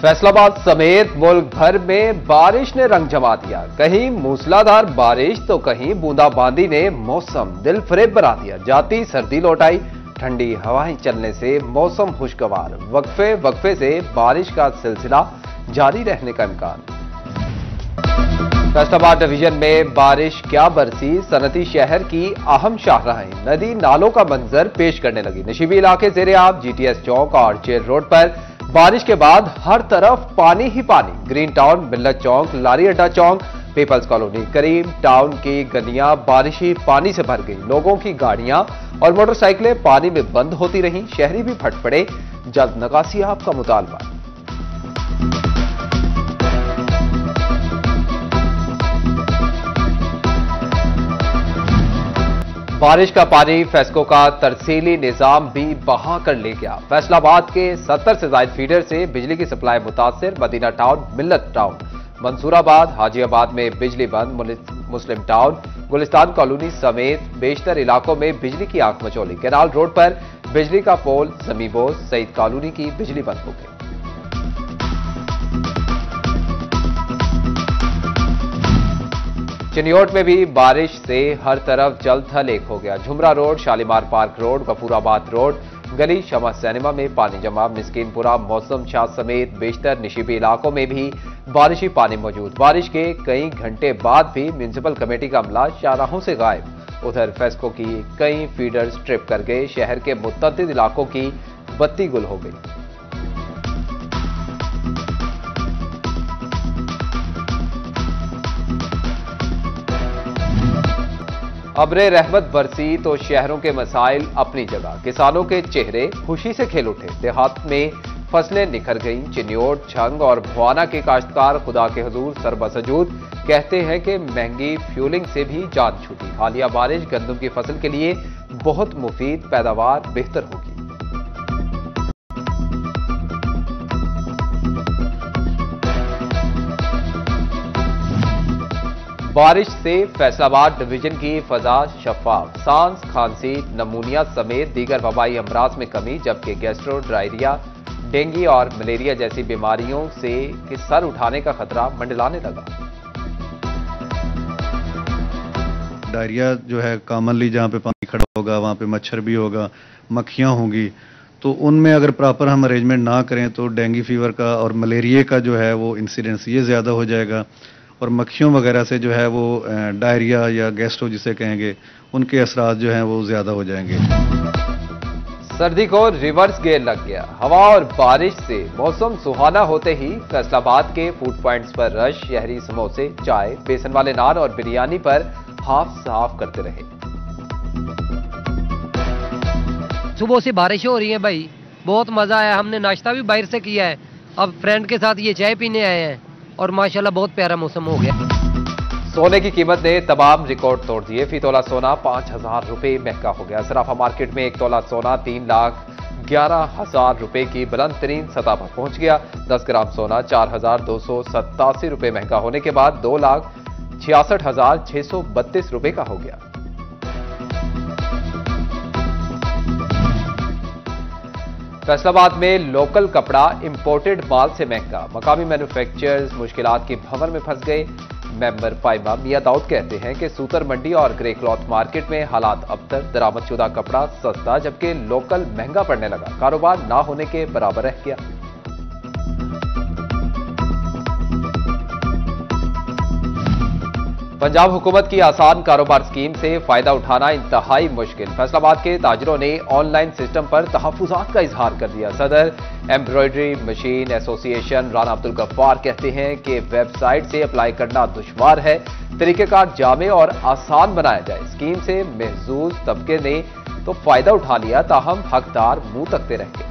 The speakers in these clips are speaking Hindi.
फैसलाबाद समेत मुल्क भर में बारिश ने रंग जमा दिया। कहीं मूसलाधार बारिश तो कहीं बूंदाबांदी ने मौसम दिलफरेब बना दिया। जाती सर्दी लौटाई, ठंडी हवाएं चलने से मौसम खुशगवार। वक्फे वक्फे से बारिश का सिलसिला जारी रहने का इम्कान। फैसलाबाद डिवीजन में बारिश क्या बरसी, सनती शहर की अहम शाहराहें नदी नालों का मंजर पेश करने लगी। नशीबी इलाके ज़ेरे-आब जीटीएस चौक और जेल रोड पर बारिश के बाद हर तरफ पानी ही पानी। ग्रीन टाउन, मिल्लत चौक, लारी अड्डा चौक, पीपल्स कॉलोनी, करीम टाउन की गलियां बारिशी पानी से भर गई। लोगों की गाड़ियां और मोटरसाइकिलें पानी में बंद होती रहीं। शहरी भी फट पड़े। जल्द निकासियाब का मुतालबा। बारिश का पानी फेस्को का तरसीली निजाम भी बहा कर ले गया। फैसलाबाद के 70 से ज्यादा फीडर से बिजली की सप्लाई मुतासिर। मदीना टाउन, मिल्लत टाउन, मंसूराबाद, हाजीआबाद में बिजली बंद। मुस्लिम टाउन, गुलिस्तान कॉलोनी समेत बेशतर इलाकों में बिजली की आंख मचौली। कैनाल रोड पर बिजली का पोल जमीबोज। सईद कॉलोनी की बिजली बंद हो गई। चिनियोट में भी बारिश से हर तरफ जल थल एक हो गया। Jhumra road, Shalimar park road, Ghafurabad road, गली शमा सिनेमा में पानी जमा। मिस्कीनपुरा, मौसम शाह समेत बेशतर निशीबी इलाकों में भी बारिशी पानी मौजूद। बारिश के कई घंटे बाद भी म्यूनिसिपल कमेटी का अमला शाहराहों से गायब। उधर फेस्को की कई फीडर्स ट्रिप कर गए। शहर के मुत्तअद्दिद इलाकों की बत्ती गुल हो गई। अब्रे रहमत बरसी तो शहरों के मसाइल अपनी जगह। किसानों के चेहरे खुशी से खिल उठे। देहात में फसलें निखर गईं। चिन्योट, छंग और भवाना के काश्तकार खुदा के हुजूर सरबसजूद कहते हैं कि महंगी फ्यूलिंग से भी जान छूटी। हालिया बारिश गंदम की फसल के लिए बहुत मुफीद, पैदावार बेहतर होगी। बारिश से फैसलाबाद डिवीजन की फजा शफाफ। सांस, खांसी, नमूनिया समेत दीगर वबाई अमराज में कमी, जबकि गैस्ट्रो, डायरिया, डेंगू और मलेरिया जैसी बीमारियों से सर उठाने का खतरा मंडलाने लगा। डायरिया जो है कॉमनली जहाँ पे पानी खड़ा होगा वहाँ पे मच्छर भी होगा, मक्खियाँ होंगी, तो उनमें अगर प्रॉपर हम अरेंजमेंट ना करें तो डेंगू फीवर का और मलेरिया का जो है वो इंसिडेंस ये ज़्यादा हो जाएगा। और मक्खियों वगैरह से जो है वो डायरिया या गैस्ट्रो जिसे कहेंगे उनके असरात जो हैं वो ज़्यादा हो जाएंगे। सर्दी को रिवर्स गियर लग गया। हवा और बारिश से मौसम सुहाना होते ही फैसलाबाद के फूड पॉइंट्स पर रश। शहरी समोसे, चाय, बेसन वाले नान और बिरयानी पर हाफ साफ करते रहे। सुबह से बारिश हो रही है भाई, बहुत मजा आया। हमने नाश्ता भी बाहर से किया है, अब फ्रेंड के साथ ये चाय पीने आए हैं और माशाल्लाह बहुत प्यारा मौसम हो गया। सोने की कीमत ने तमाम रिकॉर्ड तोड़ दिए। फी तोला सोना 5,000 रुपए महंगा हो गया। सराफा मार्केट में 1 तोला सोना 3,11,000 रुपए की बुलंद तरीन सतह पर पहुंच गया। 10 ग्राम सोना 4,287 रुपए महंगा होने के बाद 2,66,632 रुपए का हो गया। फैसलाबाद में लोकल कपड़ा इंपोर्टेड माल से महंगा। मकामी मैन्युफैक्चरर्स मुश्किलात की भंवर में फंस गए। मेंबर पाइमा मियां दाऊद कहते हैं कि सूतर मंडी और ग्रे क्लॉथ मार्केट में हालात अबतर। दरामदशुदा कपड़ा सस्ता जबकि लोकल महंगा पड़ने लगा। कारोबार ना होने के बराबर रह गया। पंजाब हुकूमत की आसान कारोबार स्कीम से फायदा उठाना इंतहाई मुश्किल। फैसलाबाद के ताजरों ने ऑनलाइन सिस्टम पर तहफ्फुज़ात का इजहार कर दिया। सदर embroidery machine association Rana Abdul Gaffar कहते हैं कि वेबसाइट से अप्लाई करना दुश्वार है। तरीक़ेकार जामे और आसान बनाया जाए। स्कीम से महजूज तबके ने तो फायदा उठा लिया, ताहम हकदार मुंह तकते रह गए।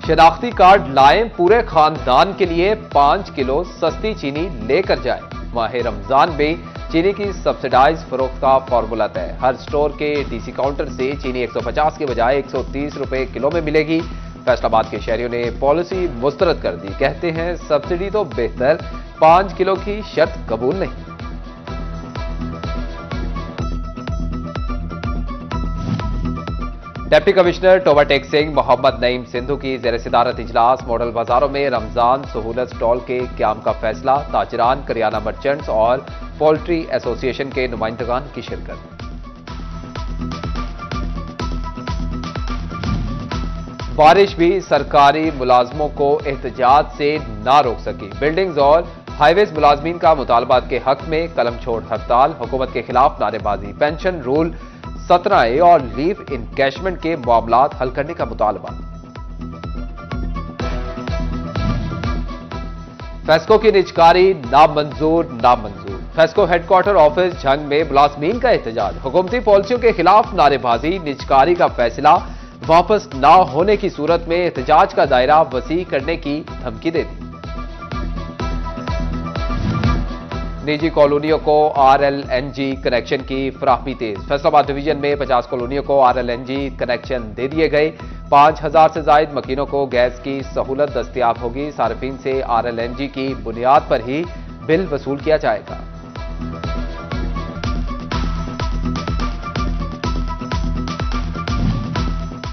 शनाख्ती कार्ड लाएं, पूरे खानदान के लिए 5 किलो सस्ती चीनी लेकर जाएं। माह रमजान में चीनी की सब्सिडाइज फरोख्त का फॉर्मूला तय। हर स्टोर के डीसी काउंटर से चीनी 150 के बजाय 130 रुपए किलो में मिलेगी। फैसलाबाद के शहरियों ने पॉलिसी मुस्तरद कर दी। कहते हैं सब्सिडी तो बेहतर, 5 किलो की शर्त कबूल नहीं। डिप्टी कमिश्नर टोबाटेक सिंह मोहम्मद नईम सिंधु की जेर सदारत इजलास। मॉडल बाजारों में रमजान सहूलत स्टॉल के क्याम का फैसला। ताजरान, करियाना मर्चेंट्स और पोल्ट्री एसोसिएशन के नुमाइंदगान की शिरकत। बारिश भी सरकारी मुलाजमों को एहतजाज से ना रोक सकी। बिल्डिंग्स और हाईवेज मुलाजमीन का मुतालबात के हक में कलम छोड़ हड़ताल। हुकूमत के खिलाफ नारेबाजी। पेंशन रूल 17A और लीव इनकैशमेंट के मामलात हल करने का मुतालबा। फेस्को की निजकारी नामंजूर। फेस्को हेडक्वार्टर ऑफिस झंग में मुलाजमीन का एहतजाज। हुकूमती पॉलिसियों के खिलाफ नारेबाजी। निजकारी का फैसला वापस ना होने की सूरत में एहतजाज का दायरा वसी करने की धमकी दे दी। निजी कॉलोनियों को RLNG कनेक्शन की फराहमी तेज। फैसलाबाद डिवीजन में 50 कॉलोनियों को RLNG कनेक्शन दे दिए गए। 5000 से जायद मकीनों को गैस की सहूलत दस्तयाब होगी। सार्फिन से RLNG की बुनियाद पर ही बिल वसूल किया जाएगा।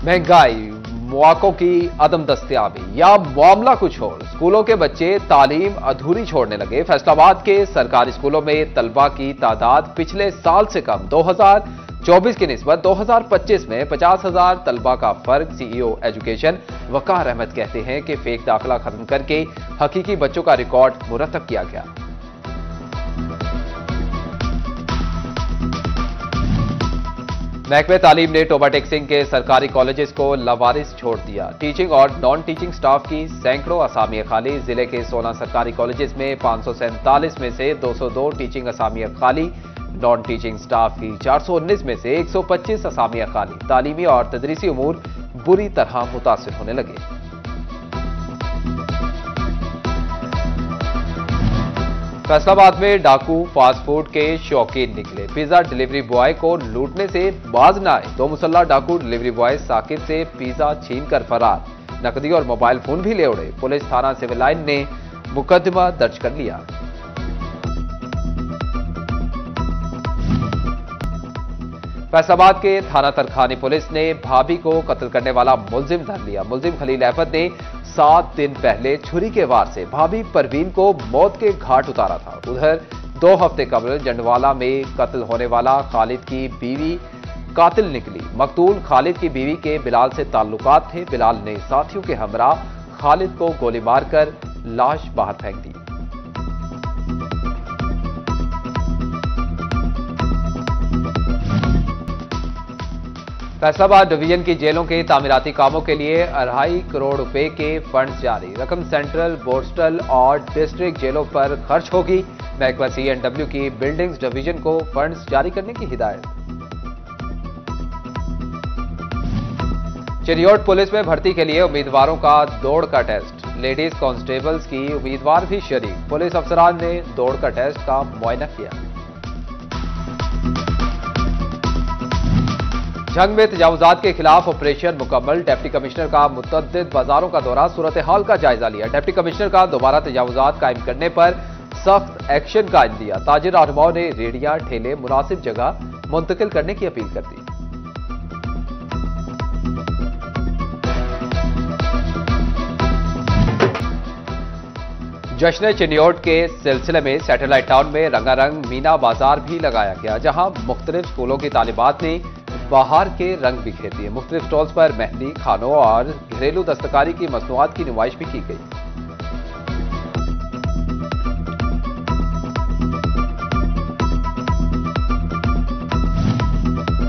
महंगाई, मौकों की अदम दस्तयाबी या मामला कुछ और। स्कूलों के बच्चे तालीम अधूरी छोड़ने लगे। फैसलाबाद के सरकारी स्कूलों में तलबा की तादाद पिछले साल से कम। 2024 की निस्बत 2025 में 50,000 तलबा का फर्क। CEO एजुकेशन वकार अहमद कहते हैं कि फेक दाखिला खत्म करके हकीकी बच्चों का रिकॉर्ड मुरतब किया गया। महकमे तालीम ने टोबाटेक सिंह के सरकारी कॉलेजेस को लवारिस छोड़ दिया। टीचिंग और नॉन टीचिंग स्टाफ की सैकड़ों असामियां खाली। जिले के 16 सरकारी कॉलेजेस में 547 में से 202 टीचिंग असामियां खाली। नॉन टीचिंग स्टाफ की 419 में से 125 असामियां खाली। तालीमी और तदरीसी उमूर बुरी तरह मुतासिर होने लगे। फैसलाबाद में डाकू फास्ट फूड के शौकीन निकले। पिज्जा डिलीवरी बॉय को लूटने से बाज न आए। 2 मुसल्ला डाकू डिलीवरी बॉय साकिब से पिज्जा छीनकर फरार। नकदी और मोबाइल फोन भी ले उड़े। पुलिस थाना सिविल लाइन ने मुकदमा दर्ज कर लिया। फैसलाबाद के थाना तरखानी पुलिस ने भाभी को कत्ल करने वाला मुलजिम धर लिया। मुलजिम खलील अहमद ने 7 दिन पहले छुरी के वार से भाभी परवीन को मौत के घाट उतारा था। उधर 2 हफ्ते कबल जंडवाला में कत्ल होने वाला खालिद की बीवी कातिल निकली। मकतूल खालिद की बीवी के बिलाल से ताल्लुकात थे। बिलाल ने साथियों के हमरा खालिद को गोली मारकर लाश बाहर फेंक दी। फैसलाबाद डिवीजन की जेलों के तामीराती कामों के लिए 2.5 करोड़ रुपए के फंड्स जारी। रकम सेंट्रल, बोस्टल और डिस्ट्रिक्ट जेलों पर खर्च होगी। महकमा CNW की बिल्डिंग्स डिवीजन को फंड्स जारी करने की हिदायत। चिरियोट पुलिस में भर्ती के लिए उम्मीदवारों का दौड़ का टेस्ट। लेडीज कांस्टेबल्स की उम्मीदवार भी शरीक। पुलिस अफसरान ने दौड़ का टेस्ट का मुआयना किया। झंग में तजावुजात के खिलाफ ऑपरेशन मुकम्मल। डिप्टी कमिश्नर का मुतअद्दिद बाजारों का दौरा, सूरत हाल का जायजा लिया। डिप्टी कमिश्नर का दोबारा तजावुजात कायम करने पर सख्त एक्शन का दिया। ताजिर रहनुमाओं ने रेडियां ठेले मुनासिब जगह मुंतकिल करने की अपील कर दी। जश्न चिनियोट के सिलसिले में सैटेलाइट टाउन में रंगारंग मीना बाजार भी लगाया गया, जहां मुख्तलिफ स्कूलों की तालिबात ने बाहर के रंग बिखेर दिए। मुख्तलिफ स्टॉल्स पर मेहंदी, खानों और घरेलू दस्तकारी की मसनूआत की नुमाइश भी की गई।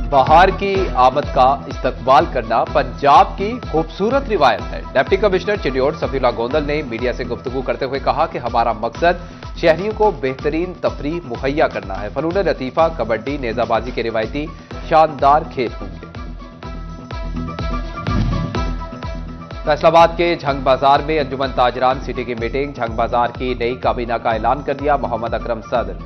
बाहर की आमद का इस्तकबाल करना पंजाब की खूबसूरत रिवायत है। डिप्टी कमिश्नर चिनियोट सफीउल्लाह गोंदल ने मीडिया से गुफ्तगू करते हुए कहा कि हमारा मकसद शहरियों को बेहतरीन तफरीह मुहैया करना है। फनून लतीफा, कबड्डी, नेजाबाजी के रिवायती शानदार खेल होंगे। फैसलाबाद के झंग बाजार में अंजुमन ताजरान सिटी की मीटिंग। झंग बाजार की नई काबीना का ऐलान कर दिया। मोहम्मद अकरम सदर,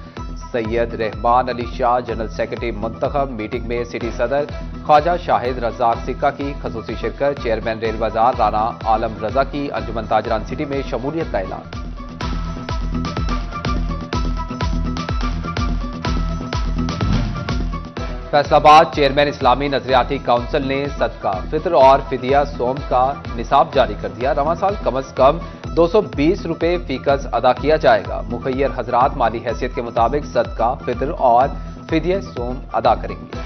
सैयद रहमान अली शाह जनरल सेक्रेटरी मुंतखब। मीटिंग में सिटी सदर ख्वाजा शाहिद रज़ाक सिक्का की खसूसी शिरकत। चेयरमैन रेल बाजार राना आलम रजा की अंजुमन ताजरान सिटी में शमूलियत का ऐलान। फैसलाबाद चेयरमैन इस्लामी नजरियाती काउंसिल ने सदका फितर और फिदिया सोम का निसाब जारी कर दिया। रवां साल कम से कम 220 रुपए फीकस अदा किया जाएगा। मुखैयर हजरात माली हैसियत के मुताबिक सदका फितर और फिदिया सोम अदा करेंगे।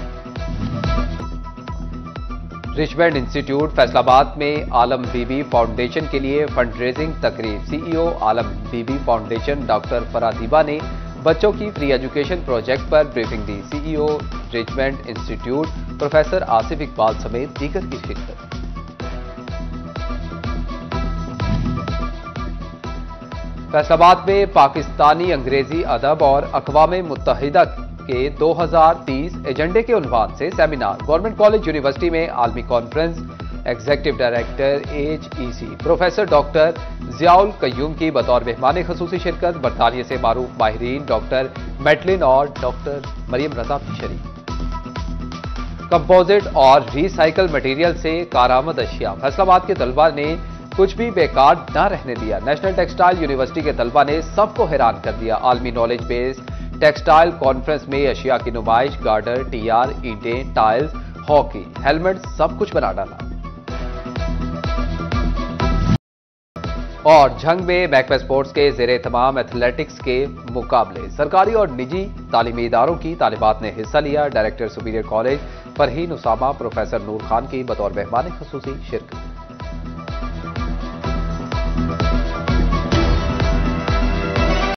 रिचमंड इंस्टीट्यूट फैसलाबाद में आलम बीबी फाउंडेशन के लिए फंड रेजिंग तकरीब। CEO Alam Bibi foundation doctor Faradiba ने बच्चों की फ्री एजुकेशन प्रोजेक्ट पर ब्रीफिंग दी। CEO Richmond institute professor Asif Iqbal समेत दीगर की शिरकत। फैसलाबाद में पाकिस्तानी अंग्रेजी अदब और अक़वाम मुत्तहिदा के 2030 एजेंडे के उन्वान से सेमिनार। गवर्नमेंट कॉलेज यूनिवर्सिटी में आलमी conference. Executive director HEC professor doctor Ziaul Qayyum की बतौर मेहमान खसूसी शिरकत। बरतानिया से मारूफ माहिरीन डॉक्टर मेटलिन और डॉक्टर मरियम रजा भी शरीक। कंपोजिट और रिसाइकल मटेरियल से कारामद अशिया। फैसलाबाद के तलबा ने कुछ भी बेकार न रहने दिया। नेशनल टेक्सटाइल यूनिवर्सिटी के तलबा ने सबको हैरान कर दिया। आलमी नॉलेज बेस्ड टेक्सटाइल कॉन्फ्रेंस में अशिया की नुमाइश। गार्डर, टीआर, ईंटें, टाइल्स, हॉकी, हेलमेट सब कुछ बना डाला। और झंग में महकमा स्पोर्ट्स के जेर तमाम एथलेटिक्स के मुकाबले। सरकारी और निजी तालीमी इदारों की तालिबात ने हिस्सा लिया। Director superior college Farheen Usama professor Noor Khan की बतौर मेहमान खसूसी शिरकत।